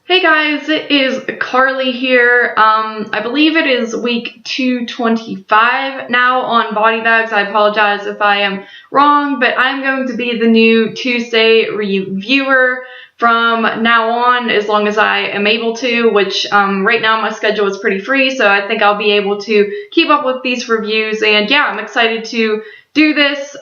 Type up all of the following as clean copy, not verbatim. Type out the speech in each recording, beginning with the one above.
Hey guys, it is Carly here. I believe it is week 225 now on body bags. I apologize if I am wrong, but I'm going to be the new Tuesday reviewer from now on, as long as I am able to, which right now my schedule is pretty free, so I think I'll be able to keep up with these reviews, and yeah, I'm excited to do this.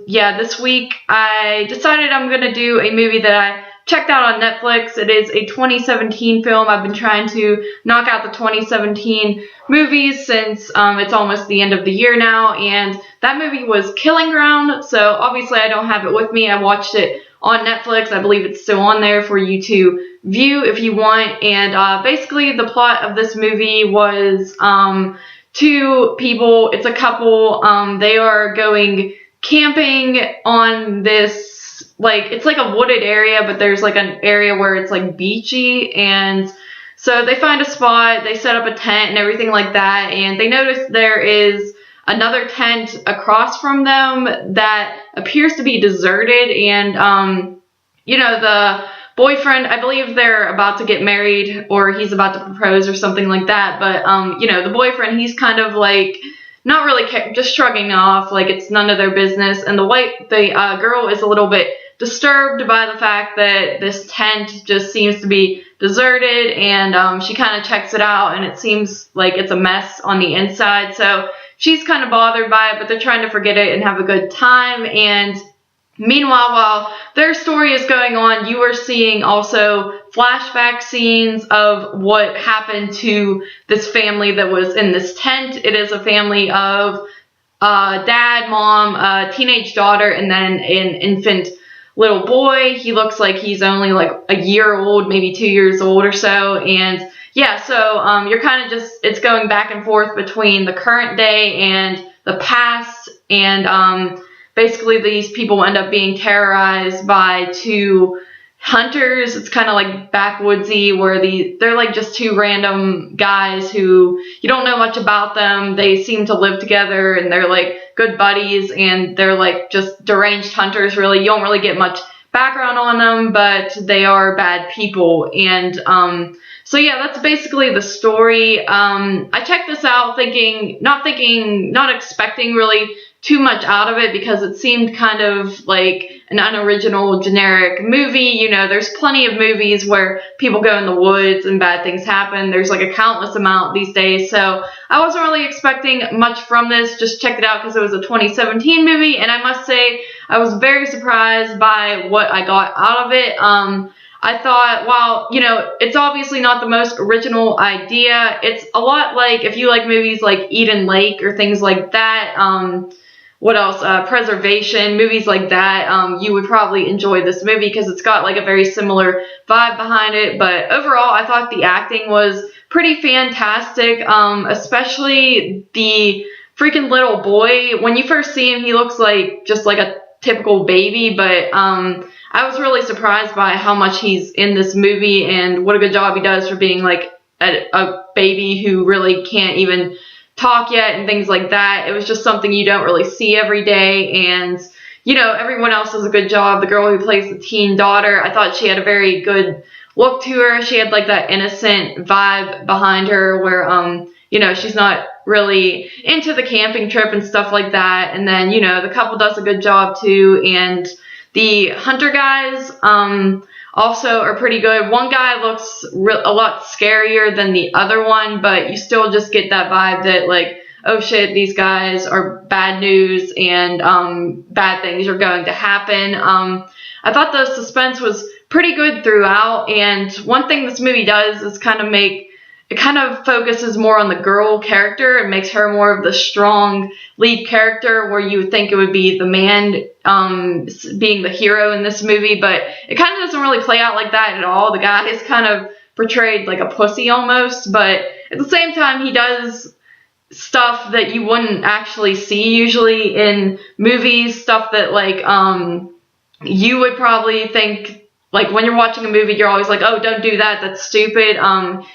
This week I decided I'm going to do a movie that I checked out on Netflix. It is a 2017 film. I've been trying to knock out the 2017 movies since it's almost the end of the year now, and that movie was Killing Ground, so obviously I don't have it with me. I watched it on Netflix. I believe it's still on there for you to view if you want, and basically the plot of this movie was two people, it's a couple, they are going camping on this, it's like a wooded area, but there's like an area where it's like beachy, and so they find a spot, they set up a tent and everything like that, and they notice there is another tent across from them that appears to be deserted, and the boyfriend, I believe they're about to get married, or he's about to propose or something like that, but the boyfriend, he's kind of like not really just shrugging off like it's none of their business, and the girl is a little bit disturbed by the fact that this tent just seems to be deserted, and she kind of checks it out, and it seems like it's a mess on the inside, so she's kind of bothered by it, but they're trying to forget it and have a good time. And meanwhile, while their story is going on, you are seeing also flashback scenes of what happened to this family that was in this tent. It is a family of dad, mom, a teenage daughter, and then an infant little boy. He looks like he's only like a year old, maybe 2 years old or so, and yeah, so you're kind of just, it's going back and forth between the current day and the past, and basically these people end up being terrorized by two hunters. It's kind of like backwoodsy, where they're like just two random guys who you don't know much about them. They seem to live together, and they're like good buddies, and they're like just deranged hunters, really. You don't really get much background on them, but they are bad people, and so yeah, that's basically the story. I checked this out not expecting really too much out of it, because it seemed kind of like an unoriginal, generic movie. There's plenty of movies where people go in the woods and bad things happen. There's like a countless amount these days, so I wasn't really expecting much from this. Just checked it out because it was a 2017 movie, and I must say I was very surprised by what I got out of it. I thought, wow, it's obviously not the most original idea. It's a lot like, if you like movies like Eden Lake or things like that, what else? Preservation, movies like that, you would probably enjoy this movie because it's got like a very similar vibe behind it. But overall, I thought the acting was pretty fantastic, especially the freaking little boy. When you first see him, he looks like just like a typical baby, but I was really surprised by how much he's in this movie and what a good job he does for being like a baby who really can't even talk yet and things like that. It was just something you don't really see every day, and everyone else does a good job. The girl who plays the teen daughter, I thought she had a very good look to her. She had like that innocent vibe behind her where she's not really into the camping trip and stuff like that. And then the couple does a good job too, and the hunter guys also are pretty good. One guy looks a lot scarier than the other one, but you still just get that vibe that like, oh shit, these guys are bad news, and bad things are going to happen. I thought the suspense was pretty good throughout, and one thing this movie does is it kind of focuses more on the girl character. It makes her more of the strong lead character, where you would think it would be the man being the hero in this movie, but it kind of doesn't really play out like that at all. The guy is kind of portrayed like a pussy almost, but at the same time, he does stuff that you wouldn't actually see usually in movies, stuff that like you would probably think, like when you're watching a movie, you're always like, oh, don't do that, that's stupid.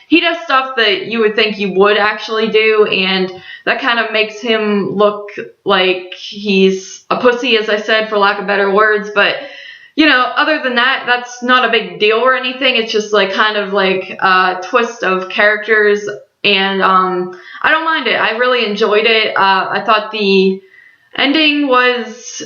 He does stuff that you would think you would actually do, and that kind of makes him look like he's a pussy, as I said, for lack of better words. But other than that, that's not a big deal or anything. It's just like kind of like a twist of characters, and I don't mind it. I really enjoyed it. I thought the ending was,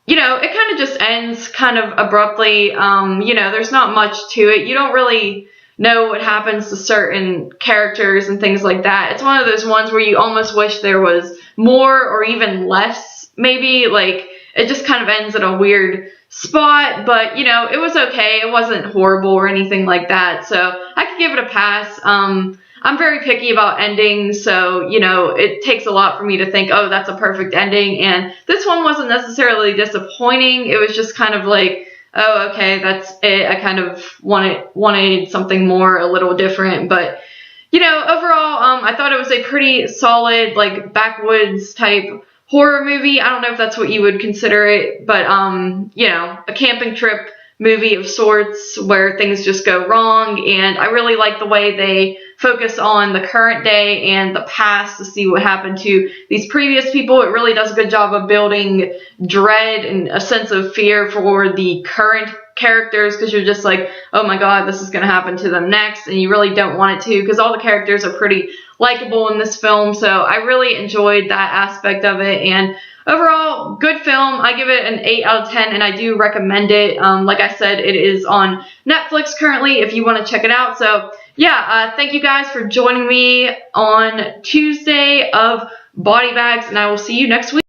it kind of just ends kind of abruptly. There's not much to it. You don't really know what happens to certain characters and things like that. It's one of those ones where you almost wish there was more or even less, maybe. Like, it just kind of ends in a weird spot, but, it was okay. It wasn't horrible or anything like that, so I could give it a pass. I'm very picky about endings, so, it takes a lot for me to think, oh, that's a perfect ending, and this one wasn't necessarily disappointing. It was just kind of like, oh, okay, that's it. I kind of wanted something more, a little different, but, overall, I thought it was a pretty solid, like, backwoods type horror movie. I don't know if that's what you would consider it, but, a camping trip movie of sorts where things just go wrong, and I really like the way they focus on the current day and the past to see what happened to these previous people. It really does a good job of building dread and a sense of fear for the current characters, because you're just like, oh my god, this is going to happen to them next, and you really don't want it to, because all the characters are pretty likable in this film. So I really enjoyed that aspect of it, and overall, good film. I give it an 8 out of 10, and I do recommend it. Like I said, it is on Netflix currently if you want to check it out. So yeah, thank you guys for joining me on Tuesday of Body Bags, and I will see you next week.